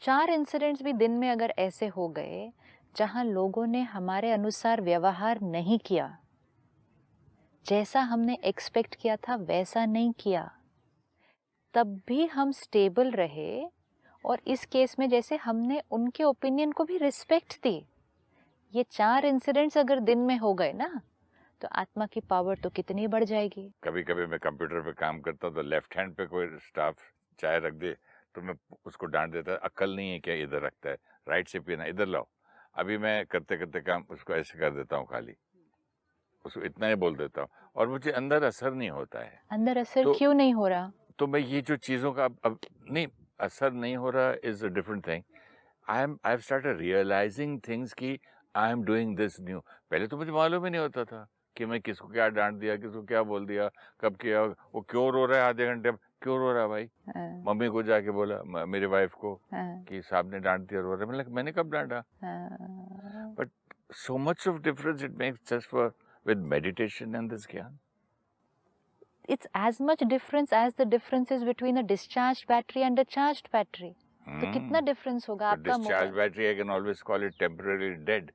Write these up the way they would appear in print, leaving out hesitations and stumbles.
4 incidents भी दिन में अगर ऐसे हो गए जहां लोगों ने हमारे अनुसार व्यवहार नहीं किया, जैसा हमने एक्सपेक्ट किया था वैसा नहीं किया, तब भी हम स्टेबल रहे, और इस केस में जैसे हमने उनके ओपिनियन को भी रिस्पेक्ट दी। ये 4 इंसिडेंट्स अगर दिन में हो गए ना, तो आत्मा की पावर तो कितनी बढ़ जाएगी। कभी कभी मैं कंप्यूटर पे काम करता हूँ तो लेफ्ट हैंड पे कोई स्टाफ चाय रख दे तो मैं उसको डांट देता, अक्ल नहीं है क्या इधर रखता है, राइट से पीना, इधर लाओ। अभी मैं करते करते काम उसको ऐसे कर देता हूँ, खाली उसको इतना ही बोल देता हूँ और मुझे अंदर असर नहीं होता है। अंदर असर तो क्यों नहीं हो रहा? तो मैं ये जो चीज़ों का अब नहीं, असर नहीं हो रहा is a different thing. I have started realising things कि I am doing this new. पहले तो मुझे मालूम ही नहीं होता था कि मैं किसको क्या डांट दिया, किसको क्या बोल दिया, कब किया। वो क्यों रो रहा है आधे घंटे, क्यों रो रहा है भाई? हाँ, मम्मी को जाके बोला, मेरी वाइफ को, हाँ, कि साहब ने डांट दिया, रो रहा है। मैंने कब डांटा? हाँ। But so much of difference it makes just for with meditation and this gyan. It's as much difference as the difference is between a discharged battery and a charged battery. तो कितना डिफरेंस होगा? But आपका discharge mobile, battery, I can always call it temporarily dead.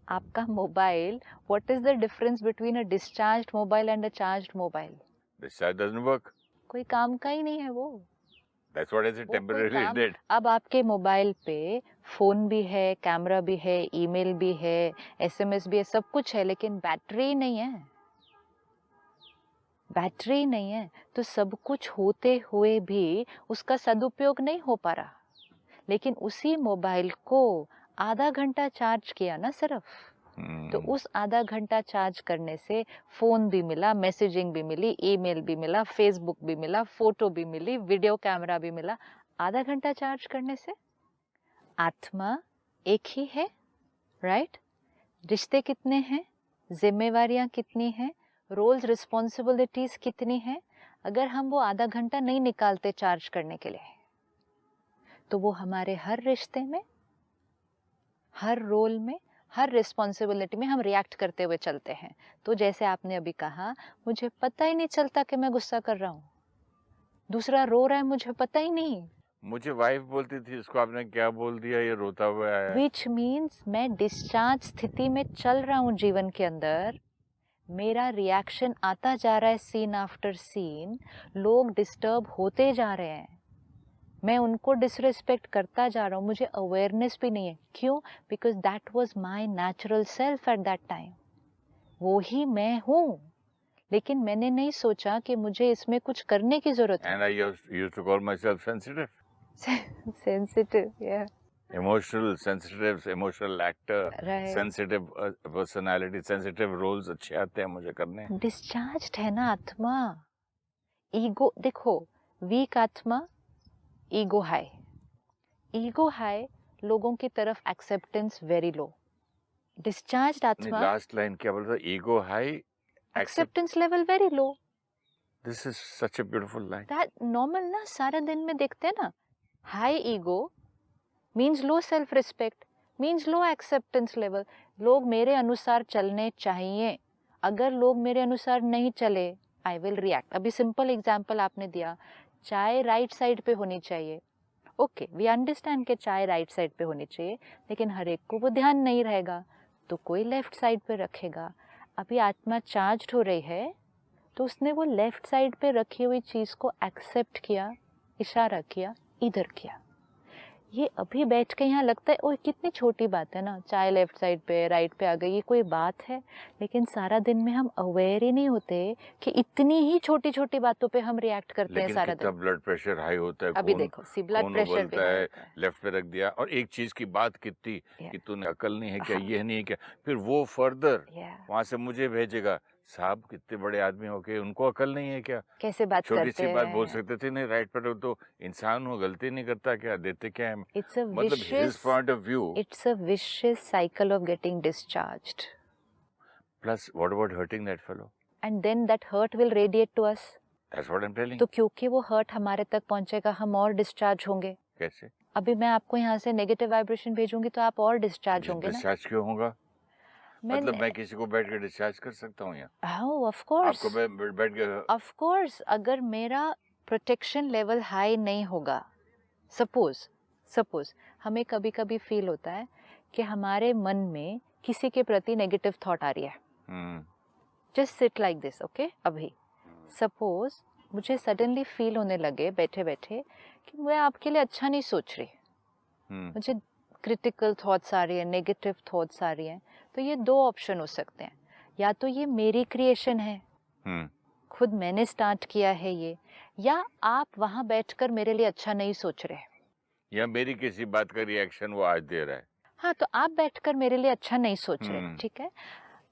आपका mobile, what is the difference between a discharged mobile and a charged mobile? Discharge doesn't work. कोई काम का ही नहीं है वो। That's what I said, वो कोई temporarily काम, dead. अब आपके मोबाइल पे फोन भी है, कैमरा भी है, ईमेल भी है, एसएमएस भी है, सब कुछ है, लेकिन बैटरी नहीं है। बैटरी नहीं है, तो सब कुछ होते हुए भी उसका सदुपयोग नहीं हो पा रहा। लेकिन उसी मोबाइल को आधा घंटा चार्ज किया ना सिर्फ, तो उस आधा घंटा चार्ज करने से फोन भी मिला, मैसेजिंग भी मिली, ईमेल भी मिला, फेसबुक भी मिला, फोटो भी मिली, वीडियो कैमरा भी मिला। आधा घंटा चार्ज करने से आत्मा एक ही है, राइट? रिश्ते कितने हैं, जिम्मेवारियां कितनी हैं, रोल्स रिस्पॉन्सिबिलिटीज कितनी हैं? अगर हम वो आधा घंटा नहीं निकालते चार्ज करने के लिए, तो वो हमारे हर रिश्ते में, हर रोल में, हर रिस्पॉन्सिबिलिटी में हम रिएक्ट करते हुए चलते हैं। तो जैसे आपने अभी कहा, मुझे पता ही नहीं चलता कि मैं गुस्सा कर रहा हूँ, दूसरा रो रहा है, मुझे पता ही नहीं। मुझे वाइफ बोलती थी, इसको आपने क्या बोल दिया, ये रोता हुआ आया। विच मीन्स मैं डिस्चार्ज स्थिति में चल रहा हूँ जीवन के अंदर, मेरा रिएक्शन आता जा रहा है सीन आफ्टर सीन, लोग डिस्टर्ब होते जा रहे हैं, मैं उनको डिसरिस्पेक्ट करता जा रहा हूँ, मुझे अवेयरनेस भी नहीं है। क्यों? Because that was my natural self at that time. वो ही मैं हूँ, लेकिन मैंने नहीं सोचा कि मुझे इसमें कुछ करने की जरूरत है। And I used to call myself sensitive. Sensitive, या Emotional, sensitive, emotional actor, right. sensitive personality, sensitive roles अच्छे आते हैं मुझे करने। डिस्चार्ज्ड है ना आत्मा। ईगो देखो, वीक आत्मा, ईगो हाई। ईगो हाई, लोगों की तरफ एक्सेप्टेंस वेरी लो। डिस्चार्ज्ड आत्मा, लास्ट लाइन क्या बोल रहा था? Ego high, acceptance level very low. This is such a beautiful line. That normal ना, सारा दिन में देखते हैं ना, high ego means low self respect, means low acceptance level. लोग मेरे अनुसार चलने चाहिए, अगर लोग मेरे अनुसार नहीं चले, आई विल रिएक्ट। अभी सिंपल एग्जाम्पल आपने दिया, चाय राइट साइड पे होनी चाहिए। ओके, वी अंडरस्टैंड कि चाय राइट साइड पे होनी चाहिए, लेकिन हर एक को वो ध्यान नहीं रहेगा, तो कोई लेफ्ट साइड पे रखेगा। अभी आत्मा चार्ज हो रही है, तो उसने वो लेफ्ट साइड पे रखी हुई चीज को एक्सेप्ट किया, इशारा किया, इधर किया। ये अभी बैठ के यहाँ लगता है, ओए कितनी छोटी बात है ना, चाय लेफ्ट साइड पे राइट पे आ गई, ये कोई बात है? लेकिन सारा दिन में हम अवेयर ही नहीं होते कि इतनी ही छोटी छोटी बातों पे हम रिएक्ट करते हैं सारा दिन। ब्लड प्रेशर हाई होता है, अभी देखो, सी ब्लड प्रेशर भी उबलता हाई है, होता है। लेफ्ट पे रख दिया, और एक चीज की बात कितनी Yeah. कि तूने अकल नहीं है क्या, हाँ। ये नहीं है क्या, फिर वो फर्दर Yeah. वहां से मुझे भेजेगा, साहब कितने बड़े आदमी हो के उनको अकल नहीं है क्या, कैसे बात छोटी करते सी बात बोल हैं। सकते थे, नहीं राइट पर तो इंसान हो, गलती नहीं करता क्या, देते क्या है? It's a मतलब his vicious, point of view. it's a vicious cycle of getting discharged. Plus what about hurting that fellow? And then that hurt will radiate to us. That's what I am telling. तो क्योंकि वो hurt हमारे तक पहुंचेगा, हम और discharge होंगे। कैसे? अभी मैं आपको यहाँ से नेगेटिव वाइब्रेशन भेजूंगी तो आप और डिस्चार्ज होंगे ना। डिस्चार्ज क्यों होगा? मतलब मैं किसी को बैठ के डिस्चार्ज कर सकता हूँ यहाँ? हाँ, ऑफ कोर्स, आपको मैं बैठ के ऑफ कोर्स। अगर मेरा प्रोटेक्शन लेवल हाई नहीं होगा, सपोज सपोज हमें कभी कभी फील होता है कि हमारे मन में किसी के प्रति नेगेटिव थॉट आ रही है. Just sit like this, okay. अभी सपोज मुझे सडनली फील होने लगे बैठे बैठे कि मैं आपके लिए अच्छा नहीं सोच रही, मुझे क्रिटिकल थॉट्स आ रही है, नेगेटिव थॉट्स आ रही हैं. तो ये दो ऑप्शन हो सकते हैं. या तो ये मेरी क्रिएशन है, खुद मैंने स्टार्ट किया है ये, या आप वहां बैठकर मेरे लिए अच्छा नहीं सोच रहे. या मेरी किसी बात का रिएक्शन वो आज दे रहा है. हाँ, तो आप बैठकर मेरे लिए अच्छा नहीं सोच रहे. ठीक है.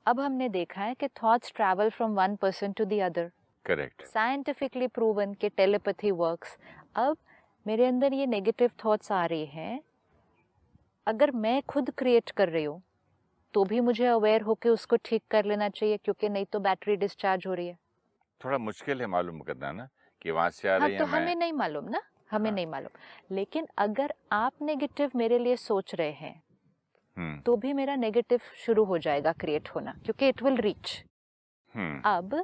अब हमने देखा है कि thoughts travel from one person to the other. Correct. Scientifically proven कि टेलीपैथी वर्क्स. अब मेरे अंदर ये नेगेटिव थॉट्स आ रही हैं, अगर मैं खुद क्रिएट कर रही हूँ तो भी मुझे अवेयर होकर उसको ठीक कर लेना चाहिए, क्योंकि नहीं तो बैटरी डिस्चार्ज हो रही है. थोड़ा मुश्किल है मालूम करना ना कि वहां से आ हाँ, रही है. तो हमें नहीं मालूम ना, हमें नहीं मालूम. लेकिन अगर आप नेगेटिव मेरे लिए सोच रहे हैं तो भी मेरा नेगेटिव शुरू हो जाएगा क्रिएट होना, क्योंकि इट विल रीच. अब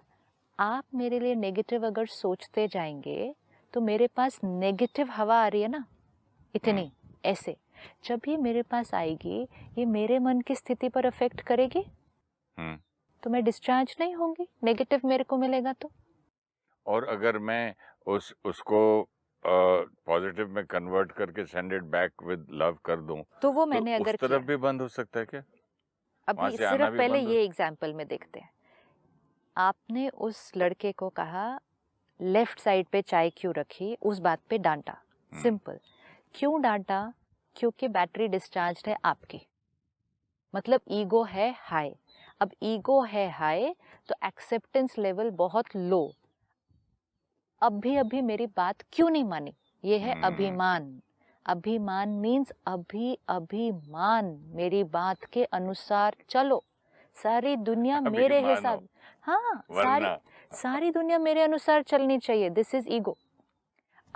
आप मेरे लिए नेगेटिव अगर सोचते जाएंगे तो मेरे पास नेगेटिव हवा आ रही है ना, इतनी ऐसे. जब ये मेरे पास आएगी, ये मेरे मन की स्थिति पर अफेक्ट करेगी, तो मैं डिस्चार्ज नहीं होंगी, नेगेटिव मेरे को मिलेगा तो. और अगर मैं उसको पॉजिटिव में कन्वर्ट करके send it back with love कर दूं, तो वो मैंने तो अगर उस तरफ किया. भी बंद हो सकता है क्या? वहां अभी से आना सिर्फ भी पहले बंद हो? ये एग्जाम्पल में देखते हैं. आपने उस लड़के को कहा लेफ्ट साइड पे चाय क्यों रखी, उस बात पे डांटा. सिंपल. क्यों डांटा? क्योंकि बैटरी डिस्चार्ज है आपकी, मतलब ईगो है हाई. अब ईगो है हाई तो एक्सेप्टेंस लेवल बहुत लो. अभी मेरी बात क्यों नहीं मानी, ये है अभिमान. अभिमान मीन्स अभिमान, मेरी बात के अनुसार चलो, सारी दुनिया मेरे हिसाब. हाँ, सारी दुनिया मेरे अनुसार चलनी चाहिए. This is ego.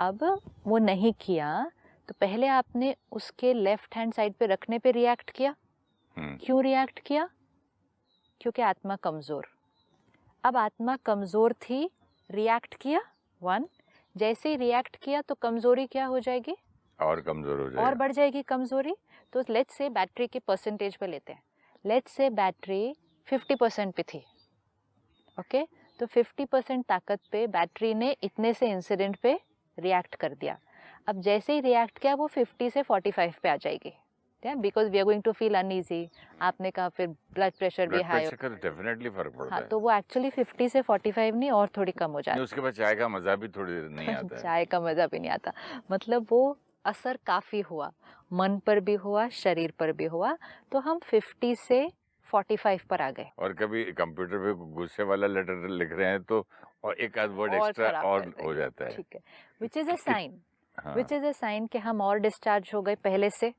अब वो नहीं किया तो पहले आपने उसके लेफ्ट हैंड साइड पे रखने पे रिएक्ट किया. क्यों रिएक्ट किया? क्योंकि आत्मा कमजोर. अब आत्मा कमजोर थी, रिएक्ट किया. वन, जैसे ही रिएक्ट किया तो कमजोरी क्या हो जाएगी? और कमजोर हो जाएगी, और बढ़ जाएगी कमजोरी. तो लेट्स से बैटरी के परसेंटेज पे लेते हैं. लेट्स से बैटरी 50% पे थी, ओके. तो 50% ताकत पे बैटरी ने इतने से इंसिडेंट पे रिएक्ट कर दिया. अब जैसे ही रिएक्ट किया वो 50 से 45 पे आ जाएगी, because we are going to feel uneasy. आपने कहा फिर ब्लड प्रेशर भी हाई. डेफिनेटली फर्क पड़ता हाँ, है. तो वो एक्चुअली 50 से 45 नहीं और थोड़ी कम हो जाती है. उसके बाद चाय का मजा भी थोड़ी देर नहीं आता है. चाय का मजा भी नहीं आता. मतलब वो असर काफी हुआ, मन पर भी हुआ, शरीर पर भी हुआ. तो हम 50 से 45 पर आ गए. और कभी कंप्यूटर पे गुस्से वाला लेटर लिख रहे हैं तो और एक आध वर्ड एक्स्ट्रा और हो जाता है. ठीक है. Which is a sign. हाँ. विच इज अ साइन कि हम और डिस्चार्ज हो गए पहले से.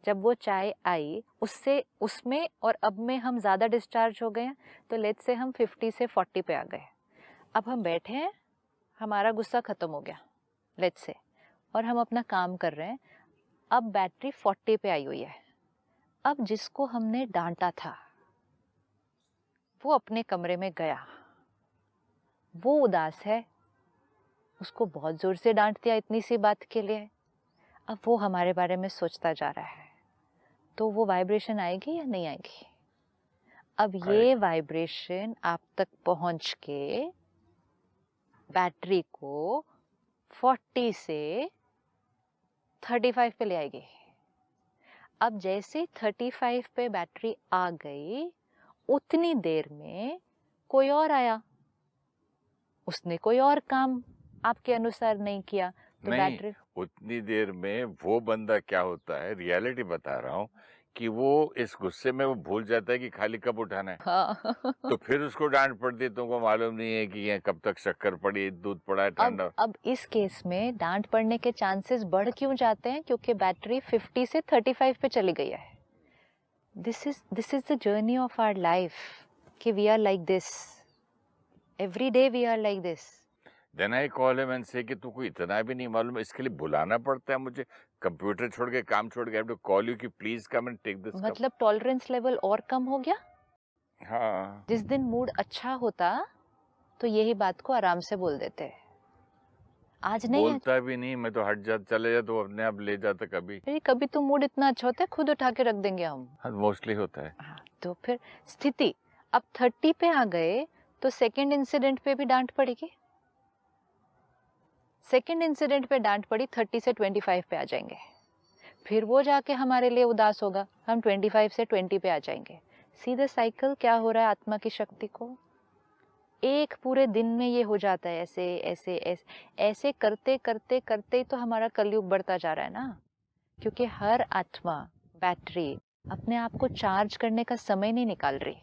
जब वो चाय आई उससे उसमें और अब में हम ज़्यादा डिस्चार्ज हो गए हैं. तो लेट्स से हम 50 से 40 पे आ गए. अब हम बैठे हैं, हमारा गुस्सा ख़त्म हो गया लेट्स से, और हम अपना काम कर रहे हैं. अब बैटरी 40 पे आई हुई है. अब जिसको हमने डांटा था वो अपने कमरे में गया. वो उदास है, उसको बहुत ज़ोर से डांट दिया इतनी सी बात के लिए. अब वो हमारे बारे में सोचता जा रहा है. तो वो वाइब्रेशन आएगी या नहीं आएगी? अब ये वाइब्रेशन आप तक पहुंच के बैटरी को 40 से 35 पे ले आएगी. अब जैसे 35 पे बैटरी आ गई, उतनी देर में कोई और आया, उसने कोई और काम आपके अनुसार नहीं किया. तो नहीं, बैटरी उतनी देर में वो बंदा क्या होता है, रियलिटी बता रहा हूँ, कि वो इस गुस्से में वो भूल जाता है कि खाली कप उठाना है. हाँ. तो फिर उसको डांट पड़ती है. तुमको मालूम नहीं है कि ये कब तक शक्कर पड़ी, दूध पड़ा है ठंडा. अब इस केस में डांट पड़ने के चांसेस बढ़ क्यों जाते हैं? क्योंकि बैटरी 50 से 35 पे चली गई है. This is the journey of our life कि we are like this. Every day we are like this. Then I call him and say कि तुमको इतना भी नहीं मालूम, इसके लिए बुलाना पड़ता है मुझे, कंप्यूटर छोड़ के, काम छोड़ के, I have to call you कि please come and take this. मतलब टॉलरेंस लेवल और कम हो गया. हाँ. जिस दिन मूड अच्छा होता तो यही बात को आराम से बोल देते. आज नहीं बोलता भी नहीं, मैं तो हट जा चले जा तो अपने आप ले जाता कभी। अरे कभी तो मूड इतना अच्छा होता है खुद उठा के रख देंगे हम। हाँ, मोस्टली होता है। हाँ, तो फिर स्थिति अब 30 पे आ गए तो सेकंड इंसिडेंट पे भी डांट पड़ेगी। सेकंड इंसिडेंट पे डांट पड़ी, 30 से 25 पे आ जाएंगे, फिर वो जाके हमारे लिए उदास होगा, हम 25 से 20 पे आ जाएंगे। सीधा साइकिल क्या हो रहा है आत्मा की शक्ति को, एक पूरे दिन में ये हो जाता है, ऐसे ऐसे ऐसे ऐसे करते करते करते ही तो हमारा कलयुग बढ़ता जा रहा है ना। क्योंकि हर आत्मा बैटरी अपने आप को चार्ज करने का समय नहीं निकाल रही,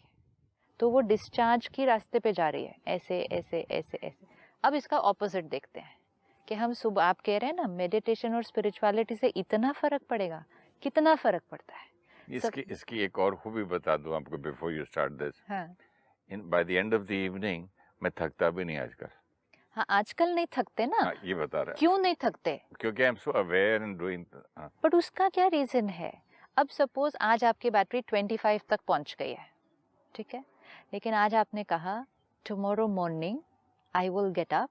तो वो डिस्चार्ज की रास्ते पे जा रही है, ऐसे ऐसे ऐसे ऐसे। अब इसका ऑपोजिट देखते हैं कि हम सुबह, आप कह रहे हैं ना मेडिटेशन और स्पिरिचुअलिटी से इतना फर्क पड़ेगा, कितना फर्क पड़ता है। इसकी एक और खूबी बता दूं आपको बिफोर यू स्टार्ट दिस। हाँ by the end of the evening मैं थकता भी नहीं आजकल। हाँ, आजकल नहीं थकते ना। हाँ, ये बता रहा है। क्यों नहीं थकते? क्योंकि I am so aware and doing. But उसका क्या रीजन है? अब सपोज आज आपकी बैटरी 25 तक पहुंच गई है, ठीक है, लेकिन आज आपने कहा tomorrow morning I will get up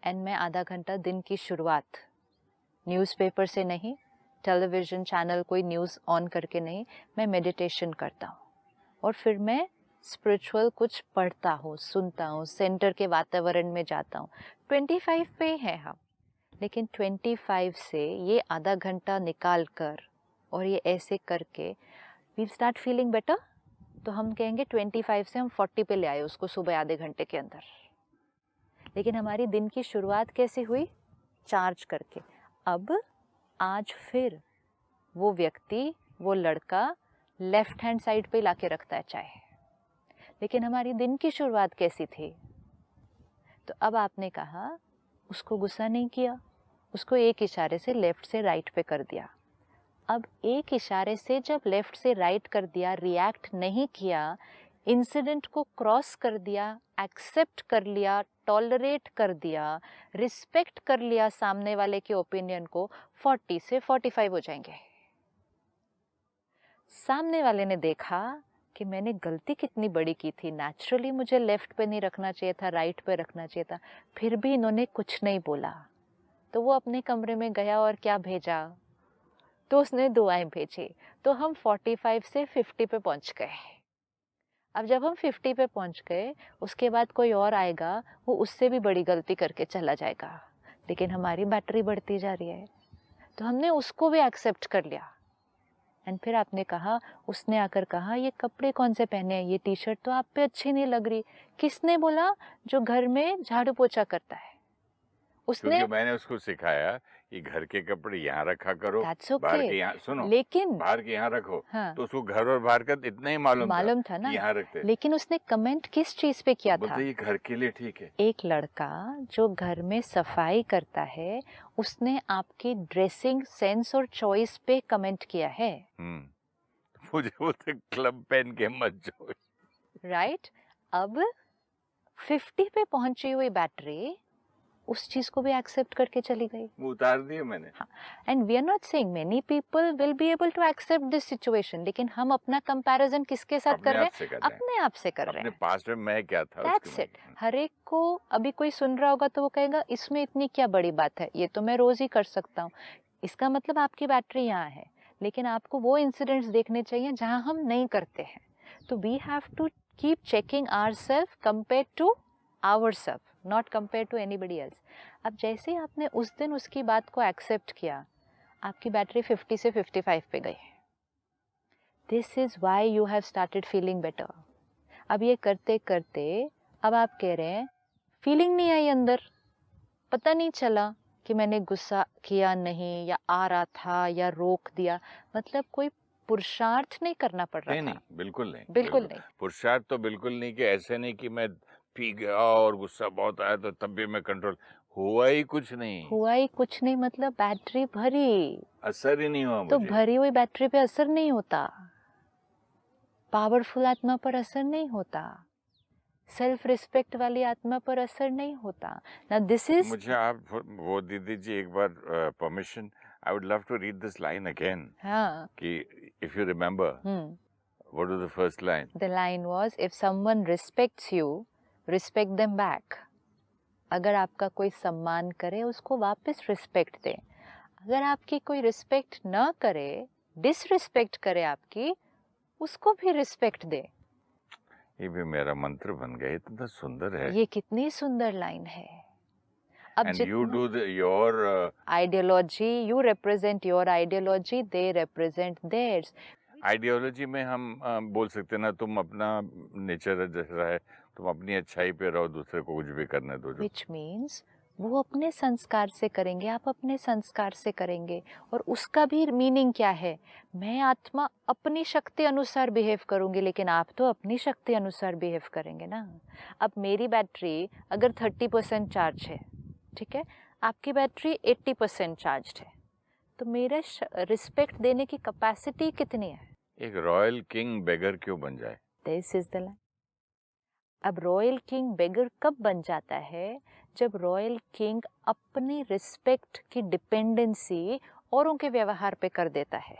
and मैं आधा घंटा दिन की शुरुआत न्यूज़पेपर से नहीं, टेलीविज़न चैनल कोई न्यूज़ ऑन करके नहीं, मैं मेडिटेशन करता हूँ और फिर मैं स्पिरिचुअल कुछ पढ़ता हूँ, सुनता हूँ, सेंटर के वातावरण में जाता हूँ। 25 पे हैं हम, लेकिन 25 से ये आधा घंटा निकाल कर और ये ऐसे करके वी स्टार्ट फीलिंग बेटर, तो हम कहेंगे 25 से हम 40 पे ले आए उसको सुबह आधे घंटे के अंदर। लेकिन हमारी दिन की शुरुआत कैसे हुई? चार्ज करके। अब आज फिर वो व्यक्ति, वो लड़का लेफ्ट हैंड साइड पे लाके रखता है चाय, लेकिन हमारी दिन की शुरुआत कैसी थी? तो अब आपने कहा उसको गुस्सा नहीं किया, उसको एक इशारे से लेफ्ट से राइट पे कर दिया। अब एक इशारे से जब लेफ्ट से राइट कर दिया, रिएक्ट नहीं किया, इंसिडेंट को क्रॉस कर दिया, एक्सेप्ट कर लिया, टॉलरेट कर दिया, रिस्पेक्ट कर लिया सामने वाले के ओपिनियन को, 40 से 45 हो जाएंगे। सामने वाले ने देखा कि मैंने गलती कितनी बड़ी की थी, नेचुरली मुझे लेफ्ट पे नहीं रखना चाहिए था, राइट पे रखना चाहिए था, फिर भी इन्होंने कुछ नहीं बोला, तो वो अपने कमरे में गया और क्या भेजा? तो उसने दुआएं भेजी, तो हम 45 से 50 पे पहुंच गए। अब जब हम 50 पे पहुंच गए, उसके बाद कोई और आएगा, वो उससे भी बड़ी गलती करके चला जाएगा, लेकिन हमारी बैटरी बढ़ती जा रही है, तो हमने उसको भी एक्सेप्ट कर लिया। एंड फिर आपने कहा, उसने आकर कहा ये कपड़े कौन से पहने हैं, ये टी शर्ट तो आप पे अच्छी नहीं लग रही। किसने बोला? जो घर में झाड़ू पोछा करता है उसने। क्योंकि मैंने उसको सिखाया कि घर के कपड़े यहाँ रखा करो, That's okay. बाहर के यहाँ, सुनो, लेकिन बाहर के यहाँ रखो। हाँ, तो उसको घर और बाहर का इतना ही मालूम था ना, यहाँ रखते। लेकिन उसने कमेंट किस चीज पे किया था? ये घर के लिए ठीक है। एक लड़का जो घर में सफाई करता है, उसने आपकी ड्रेसिंग सेंस और चॉइस पे कमेंट किया है। मुझे वो तो क्लब पहन के मत जो। राइट? अब 50 पे पहुंची हुई बैटरी उस चीज को भी एक्सेप्ट करके चली गई। वो उतार दिए मैंने। हाँ, and we are not saying many people will be able to accept this situation, लेकिन हम अपना कंपैरिजन किसके साथ कर रहे हैं? अपने आप से कर रहे हैं। अपने पास्ट में मैं क्या था, दैट्स इट। हर एक को अभी कोई सुन रहा होगा तो वो कहेगा इसमें इतनी क्या बड़ी बात है, ये तो मैं रोज ही कर सकता हूँ। इसका मतलब आपकी बैटरी यहाँ है, लेकिन आपको वो इंसिडेंट्स देखने चाहिए जहाँ हम नहीं करते हैं। तो we have to keep checking ourself compare to ourself, not compare to anybody else. अब जैसे ही आपने उस दिन उसकी बात को एक्सेप्ट किया, आपकी बैटरी 50 से 55 पे गई। This is why you have started feeling better. अब ये करते करते अब आप कह रहे हैं फीलिंग नहीं आई अंदर, पता नहीं चला कि मैंने गुस्सा किया नहीं, या आ रहा था या रोक दिया, मतलब कोई पुरुषार्थ नहीं करना पड़ रहा था। नहीं, बिल्कुल नहीं, बिल्कुल नहीं। पुरुषार्थ तो बिल्कुल नहीं, कि ऐसे नहीं कि मैं पी गया और गुस्सा बहुत आया तो तब भी मैं कंट्रोल, हुआ ही कुछ नहीं, मतलब बैटरी भरी, असर ही नहीं हुआ तो मुझे। भरी हुई बैटरी पे असर नहीं होता, पावरफुल आत्मा पर असर नहीं होता, सेल्फ रिस्पेक्ट वाली आत्मा पर असर नहीं होता। नाउ दिस इज, मुझे आप वो दे दीजिए एक बार permission, I would love to read this line again. हाँ, कि if you remember, what was the first line? The line was, if someone respects you, respect them back. अगर आपका कोई सम्मान करे उसको वापस रिस्पेक्ट दें, अगर आपकी कोई रिस्पेक्ट न करे, डिसरिस्पेक्ट करे आपकी, उसको भी रिस्पेक्ट दे। ये भी मेरा मंत्र बन गया, इतना सुंदर है। ये कितनी सुंदर लाइन है। अब and you do your ideology, you represent your ideology, they represent theirs. Ideology में हम बोल सकते हैं ना, तुम अपना नेचर जैसा है, तुम अपनी अच्छाई पे रहो, दूसरे को कुछ भी करने दो। विच मीन्स वो अपने संस्कार से करेंगे, आप अपने संस्कार से करेंगे। और उसका भी मीनिंग क्या है, मैं आत्मा अपनी शक्ति अनुसार बिहेव करूंगी, लेकिन आप तो अपनी शक्ति अनुसार बिहेव करेंगे ना। अब मेरी बैटरी अगर 30% चार्ज है, ठीक है, आपकी बैटरी 80% चार्ज है, तो मेरे रिस्पेक्ट देने की कैपेसिटी कितनी है? एक रॉयल किंग बेगर क्यों बन जाए? This is the line. अब रॉयल किंग बेगर कब बन जाता है? जब रॉयल किंग अपनी रिस्पेक्ट की डिपेंडेंसी औरों के व्यवहार पे कर देता है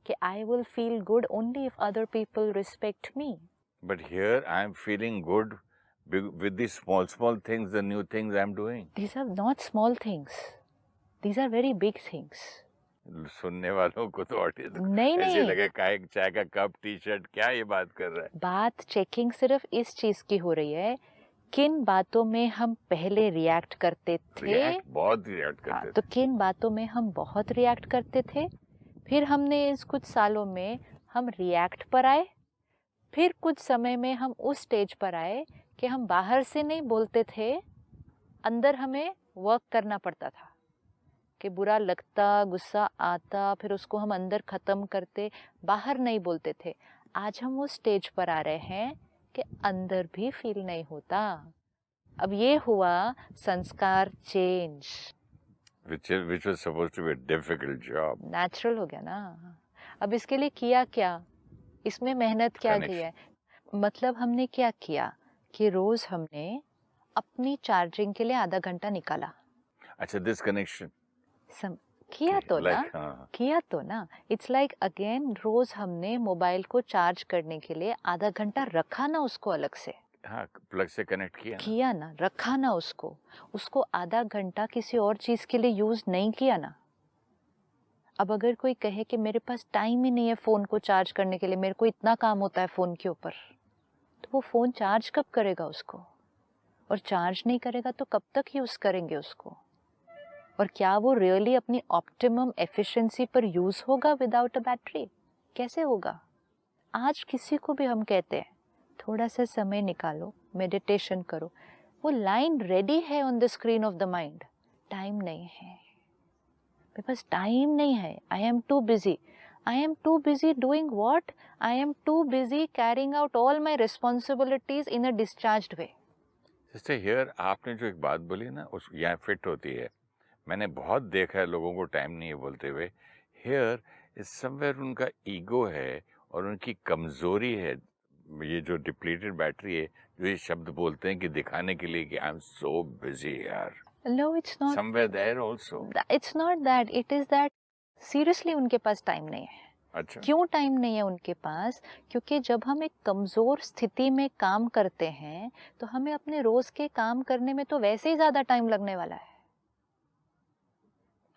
कि I will feel good only if other people respect me. But here I am feeling good with the small things, the new things I'm doing. These are not small things, these are very big things. सुनने वालों को तो नहीं ऐसे नहीं, लगे चाय का कप, टी शर्ट, क्या ये बात कर रहा है? बात चेकिंग सिर्फ इस चीज की हो रही है, किन बातों में हम पहले रिएक्ट करते थे, बहुत रिएक्ट करते थे। तो किन बातों में हम बहुत रिएक्ट करते थे, फिर हमने इस कुछ सालों में हम रिएक्ट पर आए, फिर कुछ समय में हम उस स्टेज पर आए कि हम बाहर से नहीं बोलते थे, अंदर हमें वर्क करना पड़ता था कि बुरा लगता, गुस्सा आता, फिर उसको हम अंदर ख़त्म करते, बाहर नहीं बोलते थे। आज हम उस स्टेज पर आ रहे हैं कि अंदर भी फील नहीं होता। अब ये हुआ संस्कार change, which was supposed to be a difficult job. Natural हो गया ना। अब इसके लिए किया क्या, इसमें मेहनत क्या की है? मतलब हमने क्या किया कि रोज हमने अपनी चार्जिंग के लिए आधा घंटा निकाला। अच्छा, दिस कनेक्शन किया तो ना, हाँ. किया तो ना। इट्स लाइक अगेन रोज हमने मोबाइल को चार्ज करने के लिए आधा घंटा रखा ना, उसको अलग से, हाँ, प्लग से कनेक्ट किया ना, रखा ना उसको आधा घंटा किसी और चीज के लिए यूज नहीं किया ना। अब अगर कोई कहे कि मेरे पास टाइम ही नहीं है फोन को चार्ज करने के लिए, मेरे को इतना काम होता है फोन के ऊपर, तो वो फोन चार्ज कब करेगा उसको? और चार्ज नहीं करेगा तो कब तक यूज करेंगे उसको? और क्या वो रियली अपनी ऑप्टिमम एफिशिएंसी पर यूज होगा विदाउट अ बैटरी? कैसे होगा? आज किसी को भी हम कहते हैं थोड़ा सा समय निकालो, मेडिटेशन करो, वो लाइन रेडी है on the screen of the mind, time नहीं है, मेरे पास टाइम नहीं है, I am too busy. I am too busy doing what? I am too busy carrying out all my responsibilities in a discharged way. Sister, here आपने जो एक बात बोली ना, उस यहाँ फिट होती है। मैंने बहुत देखा है लोगों को टाइम नहीं है बोलते हुए। हियर इज समवेयर उनका ईगो है और उनकी कमजोरी है। ये जो डिप्लीटेड बैटरी है, जो ये शब्द बोलते हैं कि दिखाने के लिए कि आई एम सो बिजी यार। No, it's not. Somewhere there also. It's not that. It is that seriously उनके पास टाइम नहीं है। अच्छा, क्यों टाइम नहीं है उनके पास? क्योंकि जब हम एक कमजोर स्थिति में काम करते हैं तो हमें अपने रोज के काम करने में तो वैसे ही ज्यादा टाइम लगने वाला है।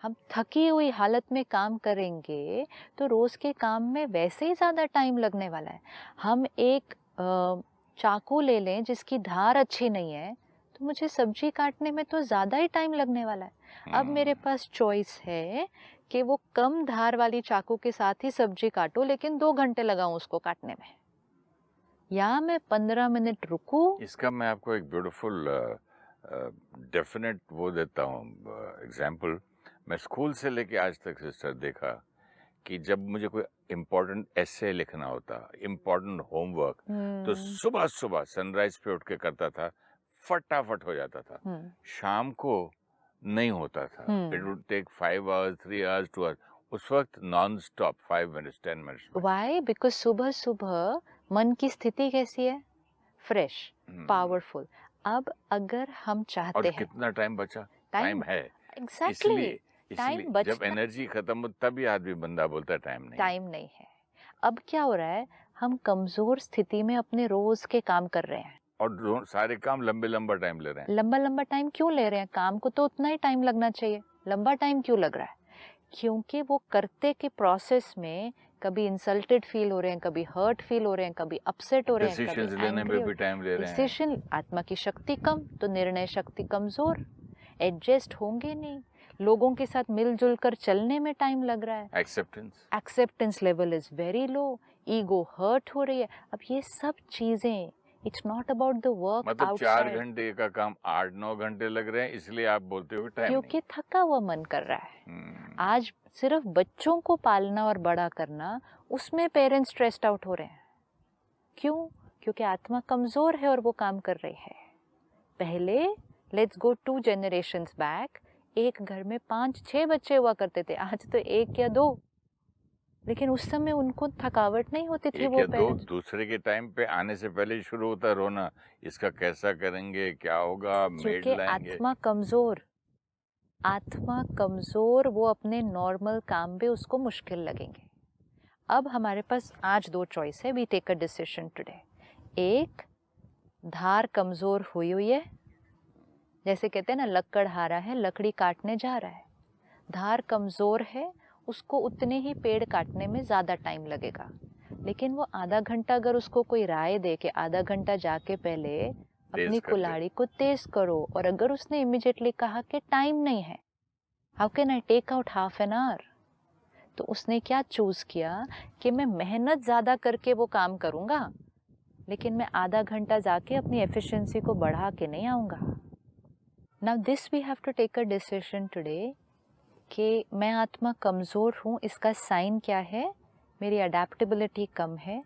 हम थकी हुई हालत में काम करेंगे तो रोज के काम में वैसे ही ज्यादा टाइम लगने वाला है। हम एक चाकू ले लें जिसकी धार अच्छी नहीं है, तो मुझे सब्जी काटने में तो ज़्यादा ही टाइम लगने वाला है। अब मेरे पास चॉइस है कि वो कम धार वाली चाकू के साथ ही सब्जी काटो, लेकिन 2 घंटे लगाऊं उसको काटने में, या मैं 15 मिनट रुकूं। इसका मैं आपको एक ब्यूटीफुल डेफिनेट वो देता हूँ एग्जाम्पल। मैं स्कूल से लेके आज तक सिस्टर देखा कि जब मुझे कोई इम्पोर्टेंट एसे लिखना होता, इम्पोर्टेंट होमवर्क, तो सुबह सुबह सनराइज पे उठ के करता था, फटाफट हो जाता था। शाम को नहीं होता था। It would take 5 hours, 3 hours, 2 hours। उस वक्त non stop 5 minutes, 10 minutes। Why? Because सुबह सुबह मन की स्थिति कैसी है? Fresh, powerful. अब अगर हम चाहते और हैं, कितना टाइम बचा? टाइम है। एग्जैक्टली, टाइम बचता, जब एनर्जी खत्म हो तभी आदमी बंदा बोलता है टाइम नहीं है। अब क्या हो रहा है, हम कमजोर स्थिति में अपने रोज के काम कर रहे हैं, और सारे काम लंबा टाइम ले रहे हैं। लंबा टाइम क्यों ले रहे हैं? काम को तो उतना ही टाइम लगना चाहिए, लंबा टाइम क्यों लग रहा है? क्योंकि वो करते के प्रोसेस में कभी इंसल्टेड फील हो रहे हैं, कभी हर्ट फील हो रहे हैं, कभी अपसेट हो रहे हैं, डिसीजंस कभी लेने एंग्री में भी टाइम ले रहे हैं। डिसीजन, आत्मा की शक्ति कम तो निर्णय शक्ति कमजोर, एडजस्ट होंगे नहीं, लोगों के साथ मिलजुल कर चलने में टाइम लग रहा है, acceptance level is very low, ego hurt हो रही है। अब ये सब चीजें, it's not about the work मतलब आउटसाइड। 4 घंटे का काम 8-9 घंटे लग रहे हैं, इसलिए आप बोलते हो टाइम क्योंकि थका हुआ मन कर रहा है। आज सिर्फ बच्चों को पालना और बड़ा करना, उसमें पेरेंट्स स्ट्रेस्ड आउट हो रहे हैं। क्यों? क्योंकि आत्मा कमजोर है और वो काम कर रही है। पहले लेट्स गो 2 जनरेशंस बैक, एक घर में 5-6 बच्चे हुआ करते थे, आज तो 1 या 2। लेकिन उस समय उनको थकावट नहीं होती थी। 1 वो या 2 दूसरे के टाइम पे आने से पहले शुरू होता है रोना, इसका कैसा करेंगे, क्या होगा, मेड क्योंकि लाएंगे। आत्मा कमजोर, वो अपने नॉर्मल काम पे उसको मुश्किल लगेंगे। अब हमारे पास आज 2 चॉइस है, we take a decision today. एक, धार कमजोर हुई है, जैसे कहते हैं ना, लक्कड़ हारा है, लकड़ी काटने जा रहा है, धार कमजोर है, उसको उतने ही पेड़ काटने में ज्यादा टाइम लगेगा। लेकिन वो आधा घंटा अगर उसको कोई राय दे के आधा घंटा जाके पहले अपनी कुल्हाड़ी को तेज करो, और अगर उसने इमीडिएटली कहा कि टाइम नहीं है, how can I take out half an hour, तो उसने क्या चूज किया कि मैं मेहनत ज्यादा करके वो काम करूंगा, लेकिन मैं आधा घंटा जाके अपनी एफिशिएंसी को बढ़ा के नहीं आऊंगा। Now this we have to take a decision today कि मैं आत्मा कमजोर हूँ, इसका साइन क्या है? मेरी अडेप्टेबिलिटी कम है,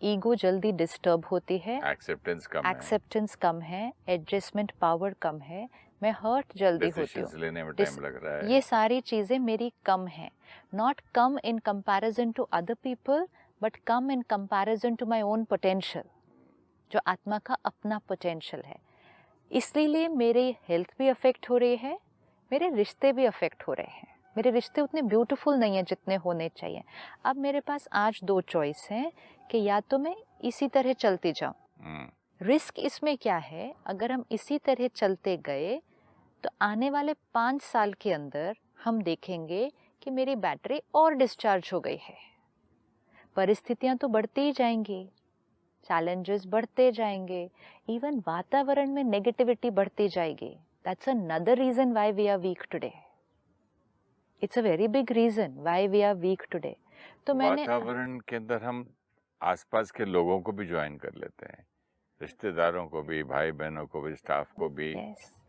ईगो जल्दी डिस्टर्ब होती है, एक्सेप्टेंस कम है, एडजस्टमेंट पावर कम है, मैं हर्ट जल्दी होती हूँ, लेने में टाइम लग रहा है। ये सारी चीजें मेरी कम है। नॉट कम in comparison to other people, but कम in comparison to my own potential, जो आत्मा का अपना पोटेंशियल है। इसलिए मेरी हेल्थ भी अफेक्ट हो रही है, मेरे रिश्ते भी अफेक्ट हो रहे हैं, मेरे रिश्ते उतने ब्यूटीफुल नहीं हैं जितने होने चाहिए। अब मेरे पास आज 2 चॉइस हैं कि या तो मैं इसी तरह चलती जाऊं। रिस्क इसमें क्या है? अगर हम इसी तरह चलते गए तो आने वाले 5 साल के अंदर हम देखेंगे कि मेरी बैटरी और डिस्चार्ज हो गई है। परिस्थितियां तो बढ़ती ही जाएंगी, चैलेंजेस बढ़ते जाएंगे, इवन वातावरण में नेगेटिविटी बढ़ती जाएगी। That's another reason why we are weak today. It's a very big reason why we are weak today. तो मैंने वातावरण के अंदर हम आसपास के लोगों को भी ज्वाइन कर लेते हैं, रिश्तेदारों को भी, भाई बहनों को भी, स्टाफ को भी,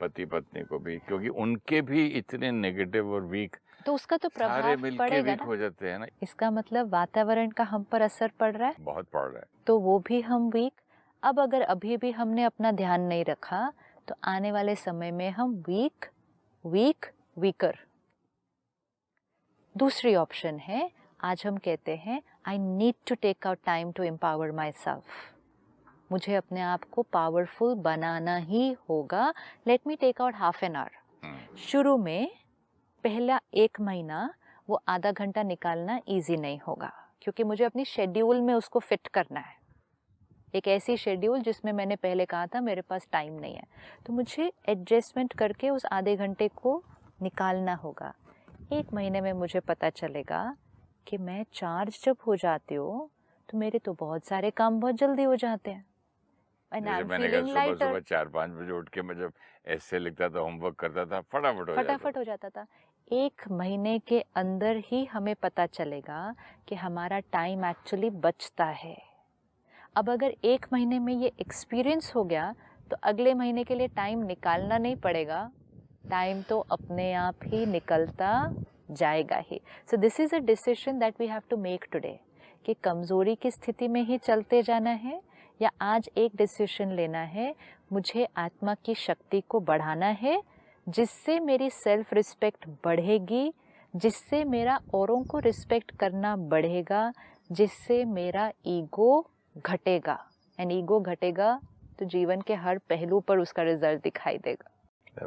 पति पत्नी को भी, क्योंकि उनके भी इतने नेगेटिव और वीक, तो उसका तो प्रभाव पड़ेगा ना, हो जाते हैं ना। इसका मतलब वातावरण का हम पर असर पड़ रहा है, बहुत पड़ रहा है, तो वो भी हम वीक। अब अगर अभी भी हमने अपना ध्यान नहीं रखा तो आने वाले समय में हम वीकर। दूसरी ऑप्शन है, आज हम कहते हैं I need to take out time to empower my self, मुझे अपने आप को पावरफुल बनाना ही होगा, let me take out half an hour. शुरू में पहला 1 महीना वो आधा घंटा निकालना इजी नहीं होगा, क्योंकि मुझे अपनी शेड्यूल में उसको फिट करना है, एक ऐसी शेड्यूल जिसमें मैंने पहले कहा था मेरे पास टाइम नहीं है, तो मुझे एडजस्टमेंट करके उस आधे घंटे को निकालना होगा। 1 महीने में मुझे पता चलेगा कि मैं चार्ज जब हो जाती हूँ तो मेरे तो बहुत सारे काम बहुत जल्दी हो जाते हैं। सुबह 4-5 बजे उठ के मैं जब ऐसे लिखता था, होमवर्क करता था, फटाफट हो जाता था। 1 महीने के अंदर ही हमें पता चलेगा कि हमारा टाइम एक्चुअली बचता है। अब अगर 1 महीने में ये एक्सपीरियंस हो गया तो अगले महीने के लिए टाइम निकालना नहीं पड़ेगा, टाइम तो अपने आप ही निकलता जाएगा ही। So this is a decision that we have to make today, कि कमजोरी की स्थिति में ही चलते जाना है, या आज एक डिसीजन लेना है, मुझे आत्मा की शक्ति को बढ़ाना है, जिससे मेरी सेल्फ रिस्पेक्ट बढ़ेगी, जिससे मेरा औरों को रिस्पेक्ट करना बढ़ेगा, जिससे मेरा ईगो घटेगा। एंड ईगो घटेगा तो जीवन के हर पहलू पर उसका रिजल्ट दिखाई देगा।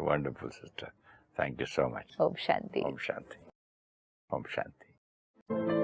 Wonderful sister, thank you so much. Om Shanti. Om Shanti. Om Shanti.